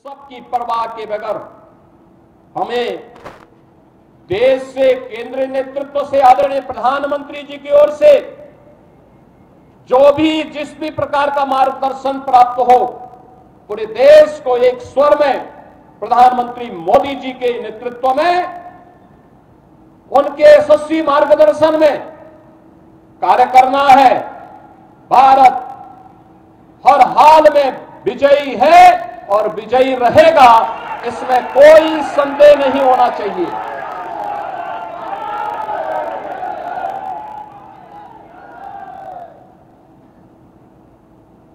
सबकी परवाह के बगैर हमें देश से, केंद्रीय नेतृत्व से, आदरणीय प्रधानमंत्री जी की ओर से जो भी जिस भी प्रकार का मार्गदर्शन प्राप्त हो, पूरे देश को एक स्वर में प्रधानमंत्री मोदी जी के नेतृत्व में, उनके यशस्वी मार्गदर्शन में कार्य करना है। भारत हर हाल में विजयी है और विजयी रहेगा, इसमें कोई संदेह नहीं होना चाहिए।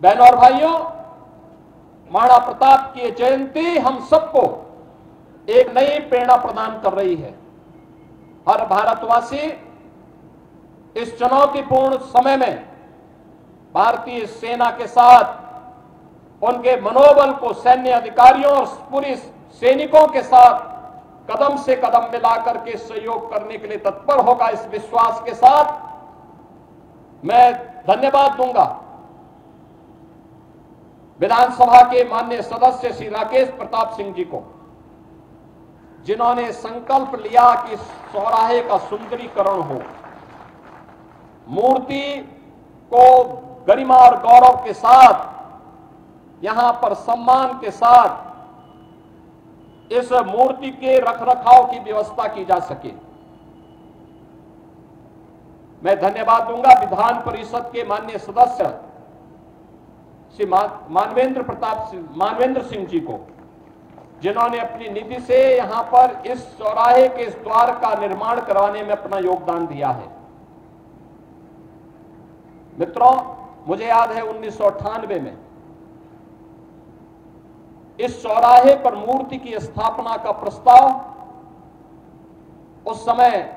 बहनों और भाइयों, महाराणा प्रताप की जयंती हम सबको एक नई प्रेरणा प्रदान कर रही है। हर भारतवासी इस चुनौतीपूर्ण समय में भारतीय सेना के साथ उनके मनोबल को, सैन्य अधिकारियों और पूरी सैनिकों के साथ कदम से कदम मिलाकर के सहयोग करने के लिए तत्पर होगा। इस विश्वास के साथ मैं धन्यवाद दूंगा विधानसभा के माननीय सदस्य श्री राकेश प्रताप सिंह जी को, जिन्होंने संकल्प लिया कि चौराहे का सुंदरीकरण हो, मूर्ति को गरिमा और गौरव के साथ, यहां पर सम्मान के साथ इस मूर्ति के रखरखाव की व्यवस्था की जा सके। मैं धन्यवाद दूंगा विधान परिषद के माननीय सदस्य श्री मानवेंद्र सिंह जी को, जिन्होंने अपनी निधि से यहां पर इस चौराहे के इस द्वार का निर्माण करवाने में अपना योगदान दिया है। मित्रों, मुझे याद है 1998 में इस चौराहे पर मूर्ति की स्थापना का प्रस्ताव, उस समय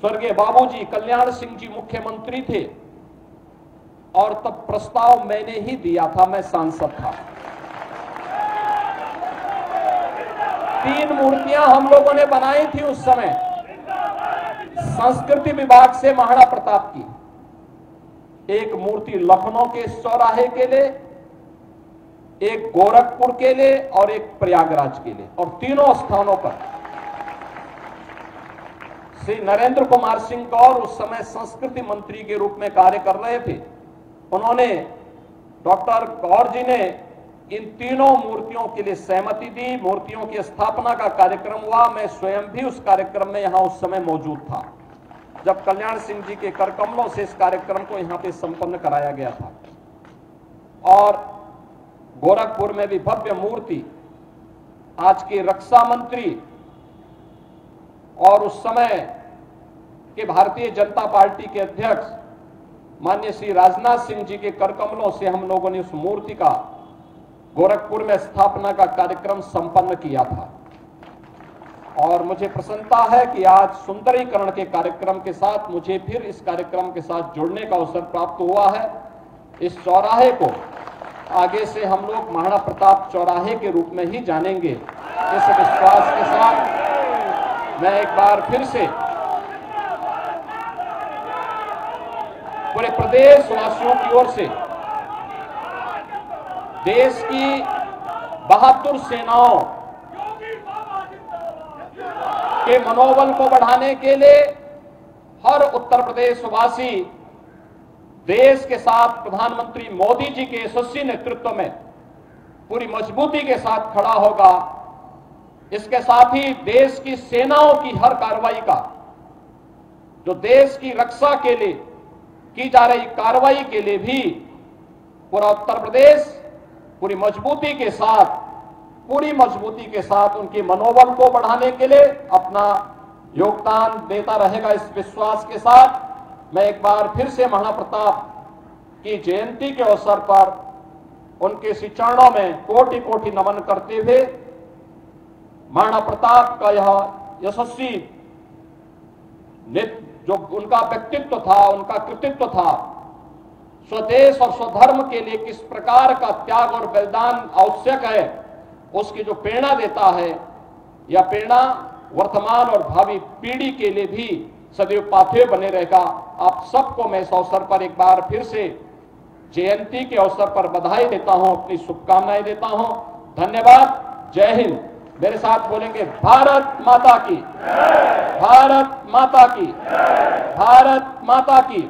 स्वर्गीय बाबूजी कल्याण सिंह जी मुख्यमंत्री थे और तब प्रस्ताव मैंने ही दिया था, मैं सांसद था। 3 मूर्तियां हम लोगों ने बनाई थी उस समय संस्कृति विभाग से महाराणा प्रताप की। एक मूर्ति लखनऊ के चौराहे के लिए, एक गोरखपुर के लिए और एक प्रयागराज के लिए, और तीनों स्थानों पर श्री नरेंद्र कुमार सिंह गौर उस समय संस्कृति मंत्री के रूप में कार्य कर रहे थे। उन्होंने, डॉक्टर गौर जी ने इन तीनों मूर्तियों के लिए सहमति दी। मूर्तियों की स्थापना का कार्यक्रम हुआ। मैं स्वयं भी उस कार्यक्रम में यहां उस समय मौजूद था, जब कल्याण सिंह जी के कर कमलों से इस कार्यक्रम को यहां पे संपन्न कराया गया था। और गोरखपुर में भी भव्य मूर्ति आज के रक्षा मंत्री और उस समय के भारतीय जनता पार्टी के अध्यक्ष माननीय श्री राजनाथ सिंह जी के कर कमलों से हम लोगों ने उस मूर्ति का गोरखपुर में स्थापना का कार्यक्रम संपन्न किया था। और मुझे प्रसन्नता है कि आज सुंदरीकरण के कार्यक्रम के साथ मुझे फिर इस कार्यक्रम के साथ जुड़ने का अवसर प्राप्त हुआ है। इस चौराहे को आगे से हम लोग महाराणा प्रताप चौराहे के रूप में ही जानेंगे। इस विश्वास के साथ मैं एक बार फिर से पूरे प्रदेश वासियों की ओर से देश की बहादुर सेनाओं के मनोबल को बढ़ाने के लिए हर उत्तर प्रदेश वासी देश के साथ प्रधानमंत्री मोदी जी के यशस्वी नेतृत्व में पूरी मजबूती के साथ खड़ा होगा। इसके साथ ही देश की सेनाओं की हर कार्रवाई का, जो देश की रक्षा के लिए की जा रही कार्रवाई के लिए भी पूरा उत्तर प्रदेश पूरी मजबूती के साथ उनके मनोबल को बढ़ाने के लिए अपना योगदान देता रहेगा। इस विश्वास के साथ मैं एक बार फिर से महाराणा प्रताप की जयंती के अवसर पर उनके श्री चरणों में कोटि कोटि नमन करते हुए महाराणा प्रताप का यह यशस्वी जो उनका व्यक्तित्व था, उनका कृतित्व था, स्वदेश और स्वधर्म के लिए किस प्रकार का त्याग और बलिदान आवश्यक है, उसकी जो प्रेरणा देता है, यह प्रेरणा वर्तमान और भावी पीढ़ी के लिए भी सदैव पाथेय बने रहेगा। आप सबको मैं इस अवसर पर एक बार फिर से जयंती के अवसर पर बधाई देता हूं, अपनी शुभकामनाएं देता हूं। धन्यवाद। जय हिंद। मेरे साथ बोलेंगे भारत माता की, भारत माता की, भारत माता की।